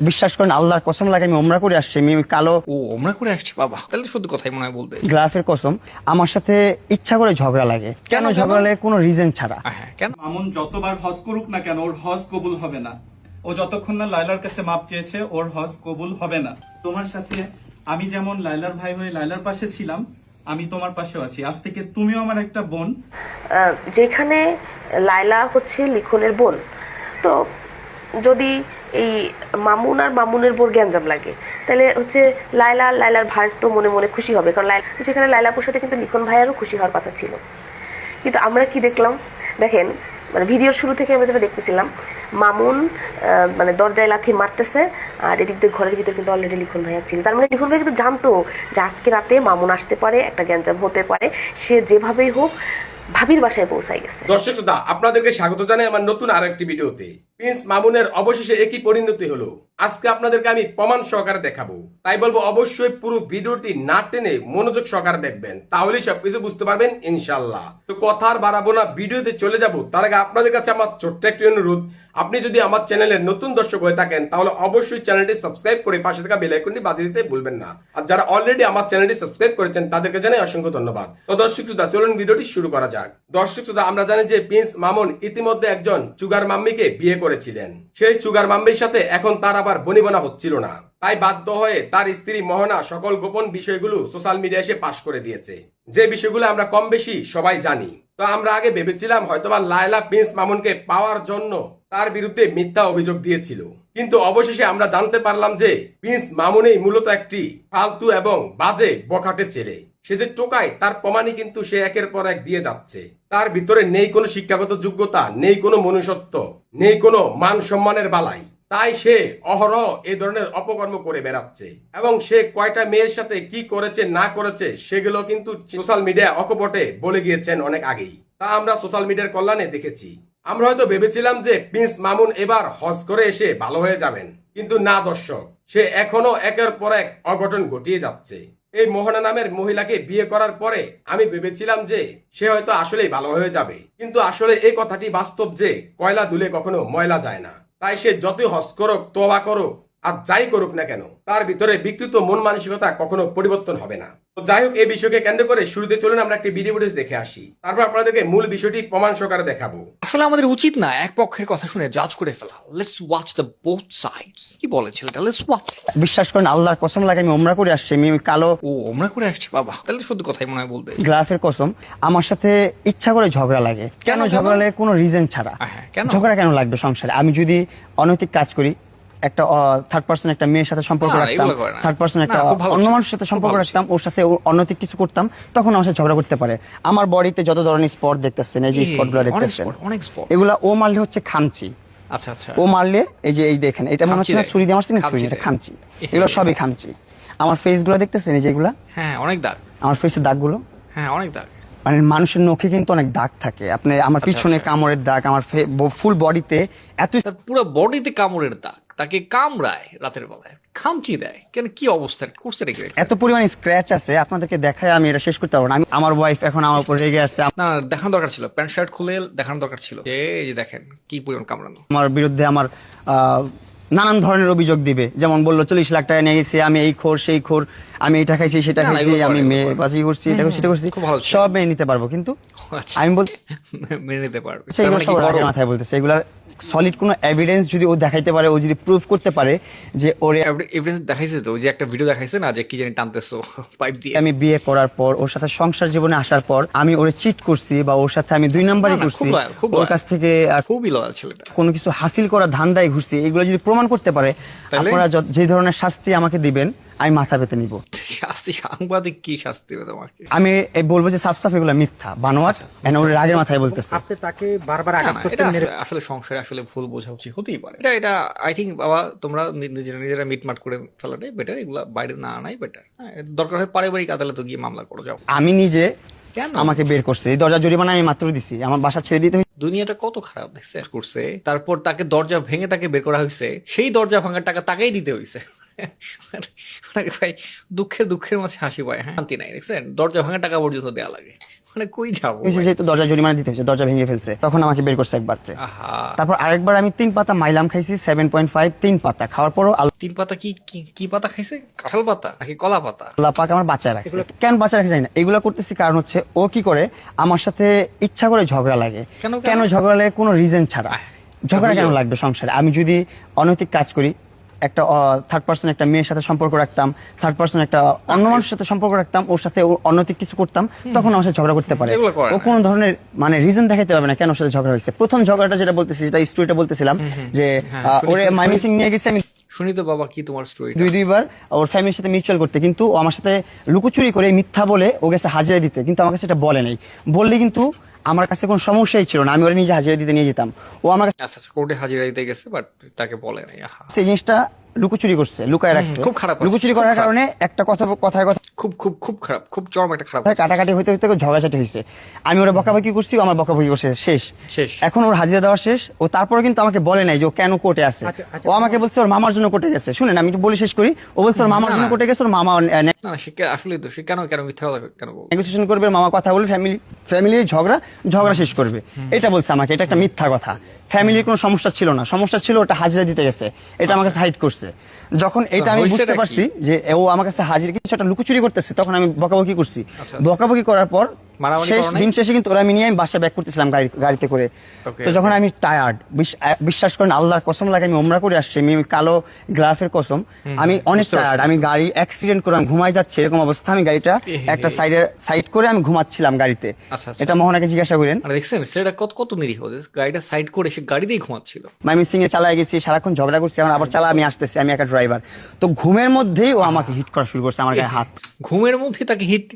বিশ্বাস করেন আল্লাহর কসম লাগে আমি ওমরা করে আসছি, আমি কালো ও ওমরা করে আসছে বাবা, তাহলে সত্যি কথাই মনে হয় বলবে। গ্লাফের কসম, আমার সাথে ইচ্ছা করে ঝগড়া লাগে। কেন কেন? ঝগড়া লাগে? কোনো রিজন ছাড়া। হ্যাঁ কেন? মামুন যতবার হজ করুক না কেন ওর হজ কবুল হবে না। ও যতক্ষণ না লাইলার কাছে মাপ চেয়েছে ওর হজ কবুল হবে না। তোমার সাথে আমি যেমন লাইলার ভাই হয়ে লাইলার পাশে ছিলাম, আমি তোমার পাশেও আছি। আজ থেকে তুমিও আমার একটা বোন। যেখানে লায়লা হচ্ছে লিখনের বোন, তো যদি এই মামুন আর মামুনের বোর গ্যাঞ্জাম লাগে তাহলে হচ্ছে লায়লা আর লায়লার ভাই তো মনে মনে খুশি হবে, কারণ সেখানে লায়লাপুর সাথে কিন্তু লিখন ভাইয়ারও খুশি হওয়ার কথা ছিল। কিন্তু আমরা কি দেখলাম দেখেন, মানে ভিডিওর শুরু থেকে আমরা যেটা দেখতেছিলাম, মামুন মানে দরজায় লাথি মারতেছে, আর এদিক দিয়ে ঘরের ভিতরে কিন্তু অলরেডি লিখন ভাইয়া ছিল। তার মানে লিখন ভাই কিন্তু জানতো যে আজকে রাতে মামুন আসতে পারে, একটা গ্যাঞ্জাম হতে পারে, সে যেভাবেই হোক ভাবির বাসায় পৌঁছাই গেছে। দর্শক শ্রোতা, আপনাদেরকে স্বাগত জানাই আমার নতুন আরেকটি ভিডিওতে। প্রিন্স মামুনের অবশেষে একই পরিণতি হলো। আজকে আপনাদেরকে আমি প্রমাণ সহকারে দেখাবো, তাই বলবো অবশ্যই পুরো ভিডিওটি না টেনে মনোযোগ সহকারে দেখবেন, তাহলেই সবকিছু বুঝতে পারবেন ইনশাআল্লাহ। তো কথা আর বাড়াবো না, ভিডিওতে চলে যাব। তার আগে আপনাদের কাছে আমার ছোট্ট একটি অনুরোধ, আপনি যদি আমার চ্যানেলের নতুন দর্শক হয়ে থাকেন তাহলে অবশ্যই চ্যানেলটি সাবস্ক্রাইব করে পাশে থাকা বেল আইকনটি বাজিয়ে দিতে ভুলবেন না। আর যারা অলরেডি আমার চ্যানেলটি সাবস্ক্রাইব করেছেন তাদেরকে জানাই অসংখ্য ধন্যবাদ। তো দর্শক শ্রোতা, চলুন ভিডিওটি শুরু করা যাক। দর্শক শ্রোতা, আমরা জানি যে প্রিন্স মামুন ইতিমধ্যে একজন সুগার মাম্মিকে বিয়ে করেছিলেন। সেই সুগার মাম্মির সাথে এখন তার আবার বনিবনা হচ্ছিল না, তাই বাধ্য হয়ে তার স্ত্রী মোহনা সকল গোপন বিষয়গুলো সোশ্যাল মিডিয়ায় এসে পাশ করে দিয়েছে, যে বিষয়গুলো আমরা কম বেশি সবাই জানি। তো আমরা আগে ভেবেছিলাম হয়তোবা লায়লা প্রিন্স মামুনকে পাওয়ার জন্য তার বিরুদ্ধে মিথ্যা অভিযোগ দিয়েছিল, কিন্তু অবশেষে আমরা জানতে পারলাম যে প্রিন্স মামুনই মূলত একটি ফালতু এবং বাজে বখাটে ছেলে। সে যে টোকায় তার প্রমাণই কিন্তু সে একের পর এক দিয়ে যাচ্ছে। তার ভিতরে নেই কোনো শিক্ষাগত যোগ্যতা, নেই কোনো মনুষ্যত্ব, নেই কোনো মান সম্মানের বালাই। তাই সে অহরহ এই ধরনের অপকর্ম করে বেড়াচ্ছে, এবং সে কয়টা মেয়ের সাথে কি করেছে না করেছে সেগুলো কিন্তু সোশ্যাল মিডিয়ায় অকপটে বলে গিয়েছেন অনেক আগেই। তা আমরা সোশ্যাল মিডিয়ার কল্যাণে দেখেছি। আমরা হয়তো ভেবেছিলাম যে প্রিন্স মামুন এবার হজ করে এসে ভালো হয়ে যাবেন, কিন্তু না দর্শক, সে এখনো একের পর এক অঘটন ঘটিয়ে যাচ্ছে। এই মোহনা নামের মহিলাকে বিয়ে করার পরে আমি ভেবেছিলাম যে সে হয়তো আসলেই ভালো হয়ে যাবে, কিন্তু আসলে এই কথাটি বাস্তব যে কয়লা ধুলে কখনো ময়লা যায় না। তাই সে যতই হজ করুক, তওবা করুক আর যাই করুক না কেন, তার ভিতরে বিকৃত মন মানসিকতা কখনো পরিবর্তন হবে না। তো যাই হোক, এই বিষয়কে কেন্দ্র করে শুরুতে চলুন আমরা একটি ভিডিও ফুটেজ দেখে আসি, তারপর আপনাদেরকে মূল বিষয়টি প্রমাণ সহকারে দেখাবো। আসলে আমাদের উচিত না এক পক্ষের কথা শুনে জাজ করে ফেলা। Let's watch the both sides. কি বলে ছেলেটা? Let's watch. বিশ্বাস করেন আল্লাহর কসম লাগে আমি ওমরা করে আসছি, আমি কালো ও ওমরা করে আসছে বাবা, তাহলে সত্যি কথাই মনে হয় বলবে। গ্লাফের কসম, আমার সাথে ইচ্ছা করে ঝগড়া লাগে। কেন কেন? ঝগড়া লাগে? কোনো রিজন ছাড়া। হ্যাঁ কেন? ঝগড়া কেন লাগবে সংসারে? আমি যদি অনৈতিক কাজ করি, একটা থার্ড পার্সন একটা মেয়ের সাথে সম্পর্ক না, রাখতাম, এগুলো করে না। থার্ড পার্সন একটা না, খুব ভালো অন্য ছিল। মানুষের সাথে খুব সম্পর্ক ভালো রাখতাম, ওর সাথে অনৈতিক কিছু করতাম, তখন আমার সাথে ঝগড়া করতে পারে। আমার বডিতে যত ধরনের স্পট দেখতেছেন, এই যে স্পট গুলো দেখতেছেন, অনেক স্পট। এগুলা ও মারলে হচ্ছে খামচি। আচ্ছা আচ্ছা। ও মারলে এই যে এই দেখেন, এটা মনে হচ্ছে না ছুরি দিয়ে মারছে, না ছুরি, এটা খামচি। এগুলো সবই খামচি। আমার ফেস গুলো দেখতেছেন, এই যেগুলা হ্যাঁ অনেক দাগ। আমার ফেসের দাগগুলো, হ্যাঁ অনেক দাগ। মানে মানুষের নখে কিন্তু অনেক দাগ থাকে। আপনি আমার পিছনে আচ্ছা। কামড়ের দাগ, আমার ফুল বডিতে এত তার পুরো বডিতে কামড়ের দাগ, তাকে কামড়ায় রাতের বেলায়, খামচি দেয়। কেন, কি অবস্থা করছে রেখে? এত পরিমাণ স্ক্র্যাচ আছে, আপনাদেরকে দেখায় আমি এটা শেষ করতে পারবো না। আমার ওয়াইফ এখন আমার উপর রেগে আছে। না দেখানো দরকার ছিল, প্যান্ট শার্ট খুলে দেখানো দরকার ছিল। এই যে দেখেন কি পরিমাণ কামড়ানো। আমার বিরুদ্ধে আমার নানান ধরনের অভিযোগ দিবে, যেমন বললো 40 লাখ টাকা নিয়ে গেছি, আমি এই খোর সেই খোর, আমি এটা খাইছি সেটা না, না, খাইছি, এগুলো আমি করে, মেয়ে এগুলো করে। বাজি করছি, এটা করছি সেটা করছি, খুব ভালো ছিল। সব মেনে নিতে পারবো, কিন্তু আচ্ছা আমি বল মেনে নিতে পারবে। সেগুলো তার মানে সব কি করো? রাগের মাথায় বলতেছে। এগুলার সলিড কোনো এভিডেন্স যদি ও দেখাইতে পারে, ও যদি প্রুফ করতে পারে যে ওরে এভিডেন্স দেখাইছে তো, ওই যে একটা ভিডিও দেখাইছে না, যে কি জানি টানতেছো পাইপ দিয়ে। আমি বিয়ে করার পর, ওর সাথে সংসার জীবনে আসার পর আমি ওরে চিট করছি, বা ওর সাথে আমি 2 নাম্বারই না, না, করছি, খুব loyal, খুব ওর loyal। কাছ থেকে খুবই লয়াল ছেলেটা। কোনো কিছু হাসিল করা ধান্দায় ঘুরছি, এগুলো যদি প্রমাণ করতে পারে, তাহলে? আপনারা যে ধরনের শাস্তি আমাকে দিবেন আমি মাথা পেতে নিব। শাস্তি, সাংবাদিক কি শাস্তি হবে তোমাকে? আমি বলবো যে সাফ সাফ এগুলো মিথ্যা বানোয়াট, এন্ড ওর রাগের মাথায় বলতেছে। আপনি তাকে বারবার না, আঘাত না, করতে এটা আসলে সংসারে আসলে ভুল বোঝাবুঝি হতেই পারে। এটা আই থিঙ্ক বাবা, তোমরা নিজেরা মিটমাট করে ফেলাটাই বেটার, এগুলা বাইরে না আনাই বেটার। হ্যাঁ, দরকার হয় পারিবারিক আদালতে গিয়ে মামলা করো, যাও। আমি নিজে কেন? আমাকে বের করছে, এই দরজা জরিমানা আমি মাত্র দিছি, আমার বাসা ছেড়ে দিতে হয়েছে। দুনিয়াটা কত খারাপ দেখছে করছে, তারপর তাকে দরজা ভেঙে তাকে বের করা হয়েছে, সেই দরজা ভাঙার টাকা তাকেই দিতে হয়েছে। মানে ভাই, দুঃখের মাঝে হাসি পায়। হ্যাঁ, শান্তি নাই, দেখছেন? দরজা ভাঙার টাকা পর্যন্ত দেওয়া লাগে। মানে কই যাবো হয়েছে যেহেতু দরজা জরিমানা দিতে হয়েছে, দরজা ভেঙে ফেলছে, তখন আমাকে বের করছে একবার। আহা, তারপর আরেকবার আমি 3 পাতা মাইলাম খাইছি 7.5, 3 পাতা খাওয়ার পরও 3 পাতা কি কি পাতা খাইছে? কাঁঠাল পাতা নাকি কলা পাতা? আল্লাহ পাক আমার বাঁচায় রাখছে। কেন বাঁচায় রাখছে জানি না, এগুলো করতেছি কারণ হচ্ছে ও কি করে আমার সাথে ইচ্ছা করে ঝগড়া লাগে। কেন? কেন ঝগড়া লাগে? কোনো রিজন ছাড়া ঝগড়া কেন লাগবে সংসারে? আমি যদি অনৈতিক কাজ করি, একটা থার্ড পার্সন একটা মেয়ের সাথে সম্পর্ক রাখতাম, থার্ড পার্সন একটা অন্য মানুষের সাথে সম্পর্ক রাখতাম, ওর সাথে অনৈতিক কিছু করতাম, তখন আমার সাথে ঝগড়া করতে পারে। এগুলো করে ও না। কোনো ধরনের মানে রিজন দেখাতে পারবে না কেন ওর সাথে ঝগড়া হয়েছে। প্রথম ঝগড়াটা যেটা বলতেছি, যেটা স্টোরিটা বলতেছিলাম যে ওরে মাইমিসিং নিয়ে গেছে, আমি শুনি তো বাবা, কি তোমার স্টোরি? দুইবার ওর ফ্যামিলির সাথে মিউচুয়াল করতে, কিন্তু ও আমার সাথে লুকোচুরি করে মিথ্যা বলে ও গেছে হাজিরা দিতে, কিন্তু আমার কাছে এটা বলে নাই। বললে কিন্তু আমার কাছে কোনো সমস্যাই ছিল না, আমি ওরা নিজে হাজিরা দিতে নিয়ে যেতাম। ও আমার কাছে আচ্ছা, কোর্টে হাজিরা দিতে গেছে, বাট তাকে বলে নাই। আহা, সেই জিনিসটা লুকোচুরি করছে, লুকায় রাখছে। খুব খারাপ আছে, লুকোচুরি খুব করার খারাপ। কারণে একটা কথায় খুব খুব খুব খারাপ, খুব চরম একটা খারাপ। কাটাকাটি হইতে হইতে ঝগড়াঝাটি হয়েছে। আমি ওরা বকাবকি করছি, ও আমার বকাবকি করছে, শেষ। শেষ। এখন ওর হাজিরা দেওয়া শেষ। ও তারপরে কিন্তু আমাকে বলে নাই যে ও কেন কোর্টে আছে। ও আমাকে বলছে ওর মামার জন্য কোর্টে গেছে। শুনেন আমি একটু বলে শেষ করি। ও বলছে ওর মামার জন্য কোর্টে গেছে, ওর মামা না না, সে আসলে তো সে কেন মিথ্যা কথা কেন বলবে? নেগোসিয়েশন করবে, মামা কথা বলবে, ফ্যামিলি ঝগড়া শেষ করবে, এটা বলছে আমাকে। এটা একটা মিথ্যা কথা। ফ্যামিলির কোনো সমস্যা ছিল না, সমস্যা ছিল ওটা হাজিরা দিতে গেছে, এটা আমার কাছে হাইড করছে। যখন এটা আমি হইছেটা বুঝতে কি? পারছি যে ও আমার কাছে হাজির কিছু একটা লুকোচুরি করতেছে, তখন আমি বকাবকি করছি। আচ্ছা। বকাবকি করার পর মারামারি শেষ করো নাই? দিন শেষে কিন্তু ওরা আমি নিয়ে আমি বাসায় ব্যাক করতেছিলাম গাড়িতে করে। Okay, তো যখন আমি টায়ার্ড, বিশ্বাস করেন আল্লাহর কসম লাগে, আমি ওমরা করে আসছি, আমি কালো গ্লাফের কসম, আমি অনেক বুঝতে পারছি, টায়ার্ড। আমি গাড়ি অ্যাক্সিডেন্ট করে আমি ঘুমাই যাচ্ছে এরকম অবস্থা, আমি গাড়িটা একটা সাইড করে আমি ঘুমাচ্ছিলাম গাড়িতে। আচ্ছা, আচ্ছা। এটা মোহনাকে জিজ্ঞাসা করেন। মানে দেখছেন ছেলেটা কত নিরীহ, গাড়িটা সাইড করে সে গাড়িতেই ঘুমাচ্ছিল। আমি সিং এ চালায় গেছি, সারাক্ষণ ঝগড়া করছি, আমার আবার চালা আমি আসতেছি, আমি একটা ড্রাইভার। তো ঘুমের মধ্যেই ও আমাকে হিট করা শুরু করছে, আমার গায়ে হাত। ঘুমের মধ্যে তাকে হিট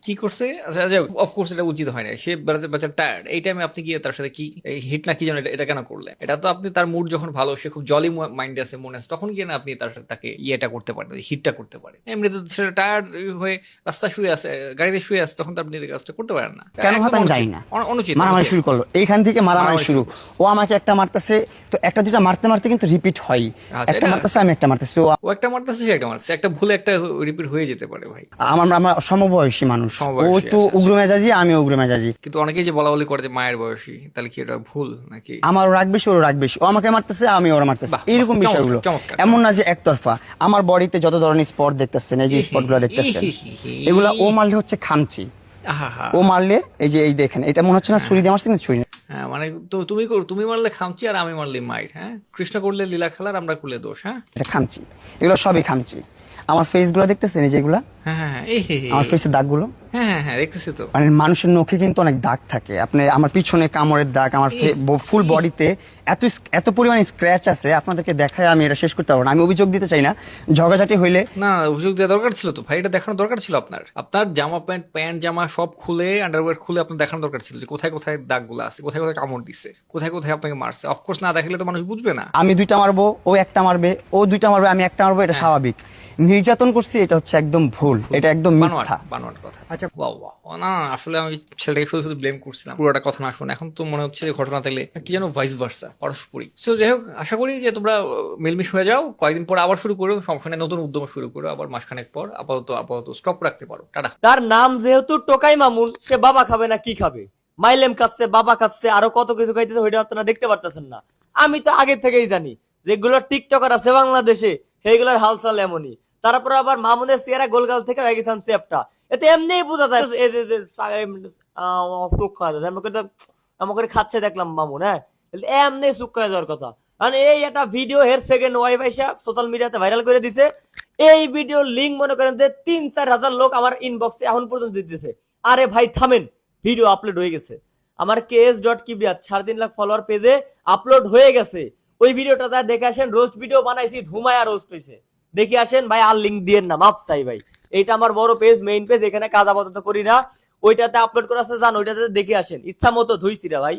কি করছে? আচ্ছা, অফকোর্স এটা উচিত হয় না, সে বাচ্চা টায়ার্ড, এই টাইমে আপনি গিয়ে তার সাথে কি হিট না কি জানো এটা কেন করলে? এটা তো আপনি তার মুড যখন ভালো, সে খুব জলি মাইন্ডে আছে, মনে আছে, তখন গিয়ে না আপনি তার সাথে তাকে ইয়েটা করতে পারেন, হিটটা করতে পারেন। এমনিতে ছেলে টায়ার্ড হয়ে রাস্তা শুয়ে আছে, গাড়িতে শুয়ে আছে, তখন তো আপনি এই কাজটা করতে পারেন না। কেন একদম হাত আমি অনুচিত, জানি না। অনুচিত। মারামারি শুরু করলো, এইখান থেকে মারামারি মারামারি শুরু। শুরু ও আমাকে একটা মারতেছে, তো একটা দুটা মারতে মারতে কিন্তু রিপিট হয়। আচ্ছা, একটা এটা- মারতেছে, আমি একটা মারতেছি। ও ও একটা মারতেছে, সে একটা মারতেছে, একটা ভুলে একটা রিপিট হয়ে যেতে পারে ভাই। আমার সমবয়সী মানুষ, ও সমবয়সী, একটু আচ্ছা, উগ্র মেজাজি, আমি উগ্র মেজাজি। কিন্তু অনেকেই যে বলা বলি করে যে মায়ের বয়সী, তাহলে কি এটা ভুল নাকি? আমার রাগ বেশি, ওর রাগ বেশি, ও আমাকে মারতেছে, আমি ওরা মারতেছে, বাহ, এইরকম বাহ, বিষয়গুলো। চমৎকার, এমন না যে একতরফা। আমার বডিতে যত ধরনের স্পট দেখতেছেন, এই যে স্পট গুলো দেখতেছেন, এগুলা ও মারলে হচ্ছে খামচি। আহা, ও মারলে এই যে এই দেখেন, এটা মনে হচ্ছে না ছুরি দিয়ে মারছি, না ছুরি না। হ্যাঁ, মানে তো তুমি মারলে খামচি আর আমি মারলে মাইর। হ্যাঁ, কৃষ্ণ করলে লীলা খেলার, আমরা করলে দোষ। হ্যাঁ এটা খামচি, এগুলো সবই খামচি। আমার ফেস গুলো দেখতেছেন, এই যেগুলা হ্যাঁ হ্যাঁ, আমার ফেসের দাগগুলো, হ্যাঁ দেখতেছি তো। মানে মানুষের নখে কিন্তু অনেক দাগ থাকে। আপনি আমার পিছনে কামড়ের দাগ, আমার ফুল বডিতে এত পরিমাণে স্ক্র্যাচ আছে, আপনাদেরকে দেখায় আমি এটা শেষ করতে পারবো না। আমি অভিযোগ দিতে চাই না, ঝগড়াঝাটি হইলে না, অভিযোগ দেওয়া দরকার ছিল তো ভাই, এটা দেখানো দরকার ছিল আপনার জামা প্যান্ট জামা সব খুলে, আন্ডারওয়্যার খুলে আপনার দেখানো দরকার ছিল যে কোথায় কোথায় দাগগুলো আছে, কোথায় কোথায় কামড় দিছে, কোথায় কোথায় আপনাকে মারছে। অফকোর্স না দেখালে তো মানুষ বুঝবে না। আমি দুইটা মারবো, ও একটা মারবে, ও দুইটা মারবে, আমি একটা মারবো, এটা স্বাভাবিক। নির্যাতন করছি, এটা হচ্ছে একদম ভুল, এটা একদম মিথ্যা। বানোয়াট কথা। আচ্ছা, না আসলে আমি ছেলেটাকে শুধু ব্লেম করছিলাম, পুরোটা কথা না শুনে। এখন তো মনে হচ্ছে যে ঘটনা থাকলে কি যেন ভাইস ভার্সা, পারস্পরিক। সো যাই হোক, আশা করি যে তোমরা মিলমিশ হয়ে যাও, কয়েকদিন পর আবার শুরু করো, সমস্যা নেই, নতুন উদ্যম শুরু করো, আবার মাসখানেক পর আপাতত স্টপ রাখতে পারো। টাটা। তার নাম যেহেতু টোকাই মামুন, সে বাবা খাবে না কি খাবে? মাইলেম খাচ্ছে, বাবা খাচ্ছে, আরো কত কিছু খাইতেছে, ওইটা আপনারা দেখতে পারতেছেন না। আমি তো আগে থেকেই জানি যেগুলো টিকটকার আছে বাংলাদেশে, সেইগুলোর হালচাল এমনই। তারপর আবার মামুনের চেহারা গোলগাল থেকে হয়ে গেছেন চেপটা, এতে এমনি বোঝা যায় আমাকে খাচ্ছে দেখলাম মামুন। হ্যাঁ, এমনি চুপ করে যাওয়ার কথা। কারণ এই একটা ভিডিও হের সেকেন্ড ওয়াইফ আইসা সোশ্যাল মিডিয়াতে ভাইরাল করে দিছে। এই ভিডিওর লিঙ্ক মনে করেন যে 3-4 হাজার লোক আমার ইনবক্সে এখন পর্যন্ত দিতেছে। আরে ভাই থামেন, ভিডিও আপলোড হয়ে গেছে আমার ks.kibiyat 3.5 লাখ ফলোয়ার পেজে আপলোড হয়ে গেছে। ওই ভিডিওটা যা দেখে আসেন, রোস্ট ভিডিও বানাইছি, ধুমায়া রোস্ট হয়েছে, দেখে আসেন ভাই। আর লিঙ্ক দিয়েন না, মাপ চাই ভাই। এইটা আমার বড় পেজ, মেইন পেজ, এখানে কাজ আপাতত করি না। ওইটাতে আপলোড করা আছে, জান ওইটাতে দেখে আসেন, ইচ্ছা মতো ধুইছি রে ভাই।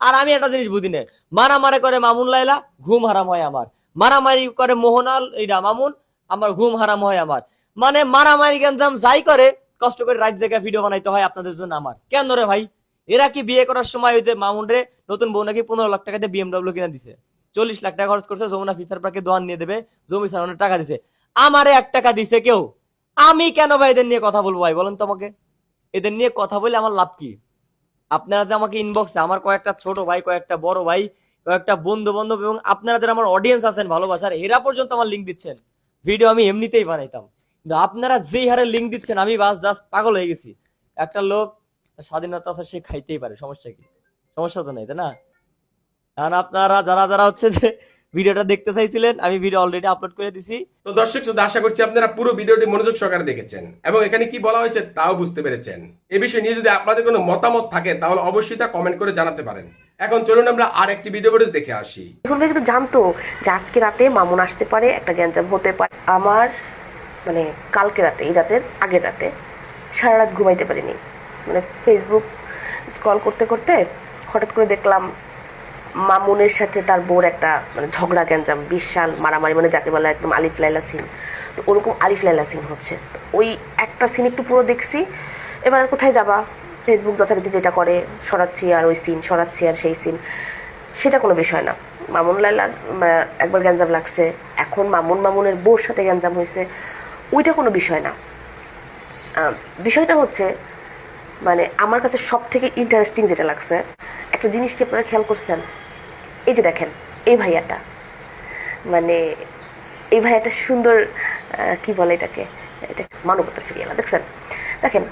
আর আমি একটা জিনিস বুঝি না, মারামারি করে মামুন লাইলা, ঘুম হারাম হয় আমার। মারামারি করে মোহনাল এইটা মামুন, আমার ঘুম হারাম হয় আমার। মানে মারামারি গঞ্জাম যাই করে, কষ্ট করে রাত জায়গায় ভিডিও বানাইতে হয় আপনাদের জন্য আমার। কেন রে ভাই? এরা কি বিয়ে করার সময় হইতে মামুন রে নতুন বউ নাকি 15 লাখ টাকা দিয়ে BMW কিনা দিছে, 40 লাখ টাকা খরচ করছে, যমুনা ফিচার পার্কে দোয়ান নিয়ে দেবে, জমি ছাড়ানোর টাকা দিছে। আমারে 1 টাকা দিছে কেউ? আমি কেন ভাই এদের নিয়ে কথা বলবো ভাই, বলেন তো আমাকে? এদের নিয়ে কথা বলে আমার লাভ কি? আপনারা যে আমাকে ইনবক্সে আমার কয়েকটা ছোট ভাই, কয়েকটা বড় ভাই, কয়েকটা বন্ধু বান্ধব এবং আপনারা যারা আমার অডিয়েন্স আছেন ভালোবাসার, এরা পর্যন্ত আমার লিঙ্ক দিচ্ছেন। ভিডিও আমি এমনিতেই বানাইতাম, কিন্তু আপনারা যেই হারে লিঙ্ক দিচ্ছেন আমি বাস জাস্ট পাগল হয়ে গেছি। একটা লোক তার স্বাধীনতা আছে, সে খাইতেই পারে, সমস্যা কি? সমস্যা তো নেই, তাই না? কারণ আপনারা যারা যারা হচ্ছে যে ভিডিওটা দেখতে চাইছিলেন, আমি ভিডিও অলরেডি আপলোড করে দিছি। তো দর্শক শ্রোতা, আশা করছি আপনারা পুরো ভিডিওটি মনোযোগ সহকারে দেখেছেন এবং এখানে কি বলা হয়েছে তাও বুঝতে পেরেছেন। এ বিষয়ে নিয়ে যদি আপনাদের কোনো মতামত থাকে তাহলে অবশ্যই তা কমেন্ট করে জানাতে পারেন। এখন চলুন আমরা আর একটি ভিডিও দেখে আসি। লিখন ভাই কিন্তু জানতো যে আজকে রাতে মামুন আসতে পারে, একটা গ্যাঞ্জাম হতে পারে। আমার মানে কালকে রাতে, এই রাতের আগের রাতে সারা রাত ঘুমাইতে পারিনি। মানে ফেসবুক স্ক্রল করতে করতে হঠাৎ করে দেখলাম মামুনের সাথে তার বোর একটা মানে ঝগড়া গ্যাঞ্জাম, বিশাল মারামারি, মানে যাকে বলে একদম আলিফ লাইলা সিন। তো ওরকম আলিফ লাইলা সিন হচ্ছে। ওই একটা সিন একটু পুরো দেখছি। এবার আর কোথায় যাবা, ফেসবুক যথারীতি যেটা করে, সরাচ্ছি আর ওই সিন, সরাচ্ছি আর সেই সিন। সেটা কোনো বিষয় না। মামুন লাইলার একবার গ্যাঞ্জাম লাগছে, এখন মামুনের বোর সাথে গ্যাঞ্জাম হয়েছে, ওইটা কোনো বিষয় না। বিষয়টা হচ্ছে মানে আমার কাছে সব থেকে ইন্টারেস্টিং যেটা লাগছে, একটা জিনিস কি আপনারা খেয়াল করছেন? এই যে দেখেন এই ভাইয়াটা, মানে এই ভাইয়াটা সুন্দর, কি বলে এটাকে, এটা মানবতার ফিরিয়ালা। দেখেন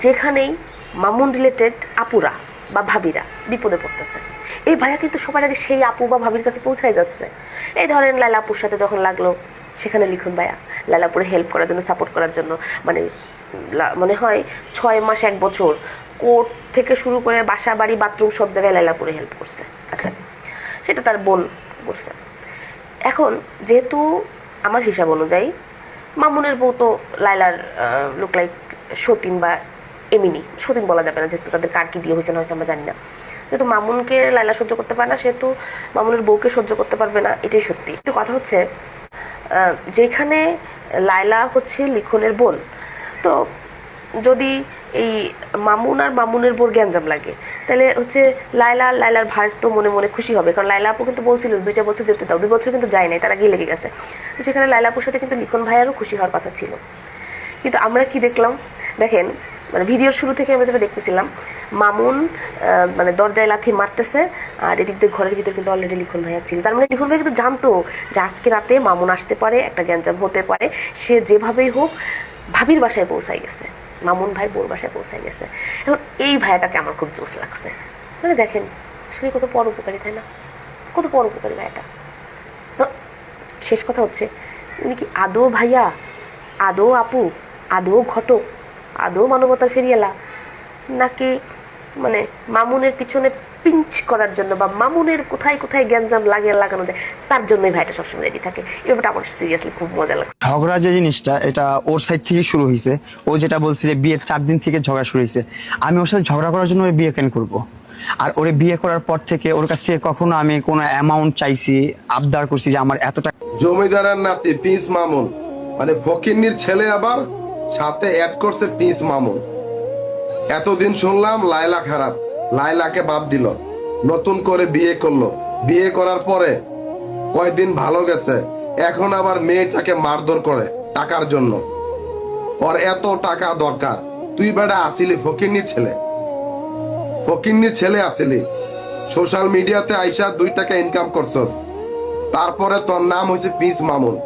যেখানেই মামুন রিলেটেড আপুরা বা ভাবিরা বিপদে পড়তেছে, এই ভাইয়া কিন্তু সবার আগে সেই আপু বা ভাবির কাছে পৌঁছায় যাচ্ছে। এই ধরেন লাইলা আপুর সাথে যখন লাগলো, সেখানে লিখন ভাইয়া লাইলাপুরে হেল্প করার জন্য, সাপোর্ট করার জন্য, মানে মনে হয় 6 মাস 1 বছর কোর্ট থেকে শুরু করে বাসা বাড়ি বাথরুম সব জায়গায় লাইলাপুরে হেল্প করছে। আচ্ছা, সেটা তার বোন করছে। এখন যেহেতু আমার হিসাব অনুযায়ী মামুনের বউ তো লাইলার লুক লাইক সতীন বা এমিনি, সতীন বলা যাবে না যেহেতু তাদের কার কি বিয়ে হয়েছে না হয়েছে আমরা জানি না। যেহেতু মামুনকে লাইলা সহ্য করতে পারে না, সেহেতু মামুনের বউকে সহ্য করতে পারবে না, এটাই সত্যি। কিন্তু কথা হচ্ছে যেখানে লাইলা হচ্ছে লিখনের বোন, তো যদি এই মামুন আর মামুনের বোর গ্যাঞ্জাম লাগে, তাহলে হচ্ছে লাইলার ভাই তো মনে মনে খুশি হবে। কারণ লাইলা আপু কিন্তু বলছিল 2টা বছর যেতে দাও, 2 বছর কিন্তু যায় নাই, তার আগেই লেগে গেছে। তো সেখানে লাইলা আপুর সাথে কিন্তু লিখন ভাইয়ারও খুশি হওয়ার কথা ছিল। কিন্তু আমরা কি দেখলাম দেখেন, মানে ভিডিওর শুরু থেকে আমরা যেটা দেখতেছিলাম, মামুন মানে দরজায় লাথি মারতেছে, আর এদিক দিয়ে ঘরের ভিতরে কিন্তু অলরেডি লিখন ভাইয়া ছিল। তার মানে লিখন ভাই কিন্তু জানতো যে আজকে রাতে মামুন আসতে পারে, একটা গ্যাঞ্জাম হতে পারে। সে যেভাবেই হোক ভাবির বাসায় পৌঁছাই গেছে, মামুন ভাই বোর বাসায় পৌঁছাই গেছে। এখন এই ভাইয়াটাকে আমার খুব জোশ লাগছে। মানে দেখেন আসলে কত পরোপকারী, তাই না? কত পরোপকারী ভাইয়াটা। শেষ কথা হচ্ছে, উনি কি আদৌ ভাইয়া, আদৌ আপু, আদৌ ঘটক, আদৌ মানবতার ফেরিয়ালা, নাকি মানে মামুনের পিছনে পিঞ্চ করার জন্য বা মামুনের কোথায় কোথায় গ্যাঞ্জাম লাগানো যায় তার জন্যই ভাইটা সবসময় রেডি থাকে? এই ব্যাপারটা আমার সিরিয়াসলি খুব মজা লাগে। ঝগড়া যে জিনিসটা, এটা ওর সাইড থেকে শুরু হয়েছে। ও যেটা বলছে যে বিয়ের 4 দিন থেকে ঝগড়া শুরু হয়েছে। আমি ওর সাথে ঝগড়া করার জন্য ওর বিয়ে কেন করবো? আর ওরে বিয়ে করার পর থেকে ওর কাছ থেকে কখনো আমি কোনো অ্যামাউন্ট চাইছি, আবদার করছি যে আমার এত টাকা। জমিদারের নাতি প্রিন্স মামুন, মানে ফকিন্নির ছেলে, আবার সাথে অ্যাড করছে প্রিন্স মামুন। এতদিন শুনলাম লাইলা খারাপ, লাইলাকে বাদ দিল, নতুন করে বিয়ে করলো। বিয়ে করার পরে কয়দিন ভালো গেছে, এখন আবার মেয়েটাকে মারধর করে টাকার জন্য। ওর এত টাকা দরকার, তুই বেটা আসিলি ফকিন্নির ছেলে, ফকিন্নির ছেলে আসিলি, সোশ্যাল মিডিয়াতে আইসা 2 টাকা ইনকাম করছস, তারপরে তোর নাম হয়েছে প্রিন্স মামুন।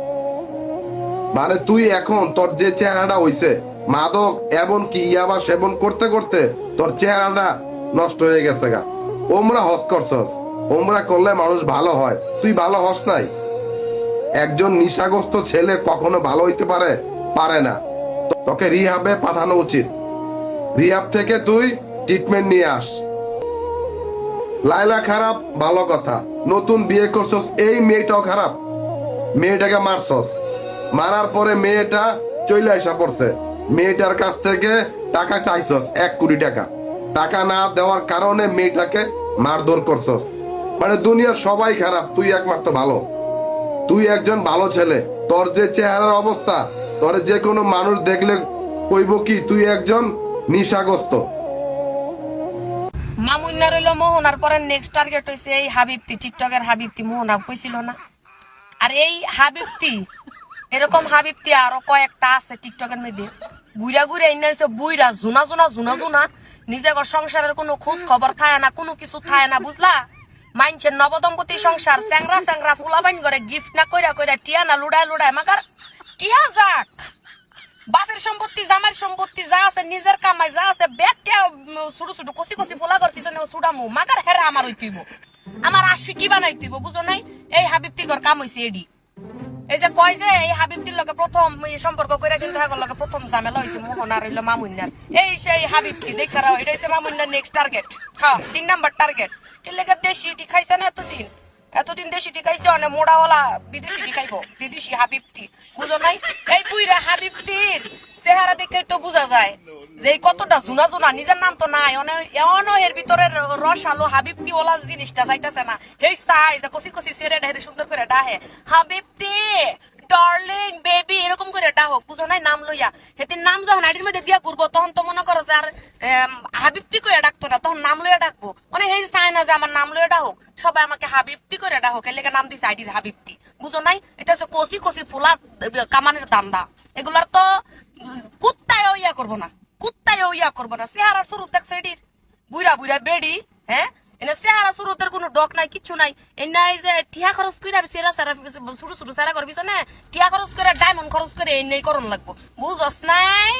মানে তুই এখন তোর যে চেহারাটা হইছে, মাদক এমনকি ইয়াবা সেবন করতে করতে তোর চেহারাটা নষ্ট হয়ে গেছে গা। ওমরা হস করছস, ওমরা করলে মানুষ ভালো হয়, তুই ভালো হস নাই। একজন নিশাগ্রস্ত ছেলে কখনো ভালো হইতে পারে না। তোকে রিহাবে পাঠানো উচিত। রিহাব থেকে তুই ট্রিটমেন্ট নিয়ে আস। লাইলা খারাপ ভালো কথা, নতুন বিয়ে করছস, এই মেয়েটাও খারাপ, মেয়েটাকে মারছস, মারার পরে মেয়েটা চলে আসা পড়ছে, মেয়েটার কাছ থেকে টাকা চাইছস 1 কোটি টাকা, টাকা না দেওয়ার কারণে মেয়েটাকে মারধর করছস। মানে দুনিয়ার সবাই খারাপ, তুই একমাত্র ভালো। তুই একজন ভালো ছেলে, তোর যে চেহারার অবস্থা, তোর যে কোনো মানুষ দেখলে কইব কি তুই একজন নিশাগ্রস্ত। মামুন্না রইল মোহনার পরে নেক্সট টার্গেট হয়েছে এই হাবিবতি, টিকটকের হাবিবতি। মোহনা কইছিল না? আর এই হাবিবতি, এরকম হাবিবতি আরো কয়েকটা আছে টিকটকের মধ্যে, বুইরা ঘুরে এনে হইছে বুইরা জুনা জুনা জুনা জুনা নিজে সংসারের কোনো খোঁজ খবর থাকে না, কোনো কিছু থাকে না, বুঝলা? মাইনছেন নবদম্পতি সংসার চ্যাংরা চ্যাংরা ফুলাবাইন করে গিফট না কইরা কইরা টিয়া না লুড়ায় লুড়ায় মাগার টিয়া যাক বাপের সম্পত্তি জামার সম্পত্তি যা আছে নিজের কামাই যা আছে ব্যাগটা ছোট ছোট কষি কষি ফোলা কর পিছনে ছুটামু মাগার হেরা আমার হইতেইব, আমার আশি কি বানাইতেইব, বুঝো নাই? এই হাবিবটি ঘর কাম হইছে এডি। এই যে কয় যে এই হাবিবটির লগে প্রথম সম্পর্ক কইরা কিন্তু হাগর লগে প্রথম ঝামেলা হইছে মোহন আর হইলো মামুন্নার। এই সেই হাবিবটি দেখা রাও, এটা হইছে মামুন্নার নেক্সট টার্গেট। হ্যাঁ 3 নাম্বার টার্গেট। কি লেগে দেশি টি খাইছে না এতদিন দেশি টি খাইছে, অনেক মোড়াওয়ালা বিদেশি টি খাইবো, বিদেশি হাবিবটি, বুঝো নাই? এই বুইরা হাবিবটির চেহারা দেখে তো বোঝা যায় যে কতটা জুনা জুনা, নিজের নাম তো নাই, এমনও এর ভিতরে রস আলো হাবিবটি ওলা জিনিসটা চাইতেছে না। হেই চাই যে কষি কষি সেরে ডাহে সুন্দর করে ডাহে হাবিবটি ডার্লিং বেবি এরকম করে ডাহক, বুঝো নাই? নাম লইয়া হেতির নাম যখন আইডির মধ্যে দিয়া করবো তখন তো মনে করো যে আর হাবিবটি করে ডাকতো না, তখন নাম লইয়া ডাকবো। মানে হেই চায় না যে আমার নাম লইয়া ডাহক, সবাই আমাকে হাবিবটি করে ডাহক, এর লেগে নাম দিছে আইডির হাবিবটি, বুঝো নাই? এটা হচ্ছে কষি কষি ফোলা কামানের দান্দা, এগুলার তো কুত্তায়ও ইয়া করবো না, কুত্তায়ও ইয়া করবো না। চেহারা শুরু দেখছে এটির বুইরা বুইরা বেডি, হ্যাঁ এনে চেহারা শুরুতের কোনো ডক নাই, কিচ্ছু নাই। এই যে টিয়া খরচ করে সেরা সারা ছোট ছোট সারা করবি না, টিয়া খরচ করে ডায়মন্ড খরচ করে এই করণ লাগবো, বুঝস নাই?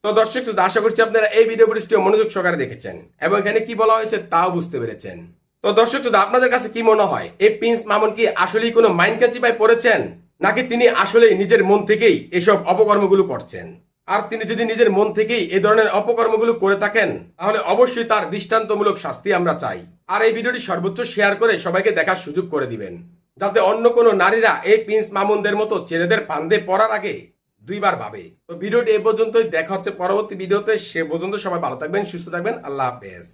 তো দর্শক শ্রোতা, আশা করছি আপনারা এই ভিডিও পরিচিত মনোযোগ সহকারে দেখেছেন এবং এখানে কি বলা হয়েছে তাও বুঝতে পেরেছেন। তো দর্শক শ্রোতা, আপনাদের কাছে কি মনে হয় এই প্রিন্স মামুন কি আসলেই কোনো মাইন্ড কাচিপায় পড়েছেন, নাকি তিনি আসলেই নিজের মন থেকেই এসব অপকর্মগুলো করছেন? আর তিনি যদি নিজের মন থেকেই এই ধরনের অপকর্মগুলো করে থাকেন তাহলে অবশ্যই তার দৃষ্টান্তমূলক শাস্তি আমরা চাই। আর এই ভিডিওটি সর্বোচ্চ শেয়ার করে সবাইকে দেখার সুযোগ করে দিবেন, যাতে অন্য কোনো নারীরা এই প্রিন্স মামুনদের মতো ছেলেদের ফান্দে পড়ার আগে দুইবার ভাবে। তো ভিডিওটি এ পর্যন্তই, দেখা হচ্ছে পরবর্তী ভিডিওতে। সে পর্যন্ত সবাই ভালো থাকবেন, সুস্থ থাকবেন, আল্লাহ হাফেজ।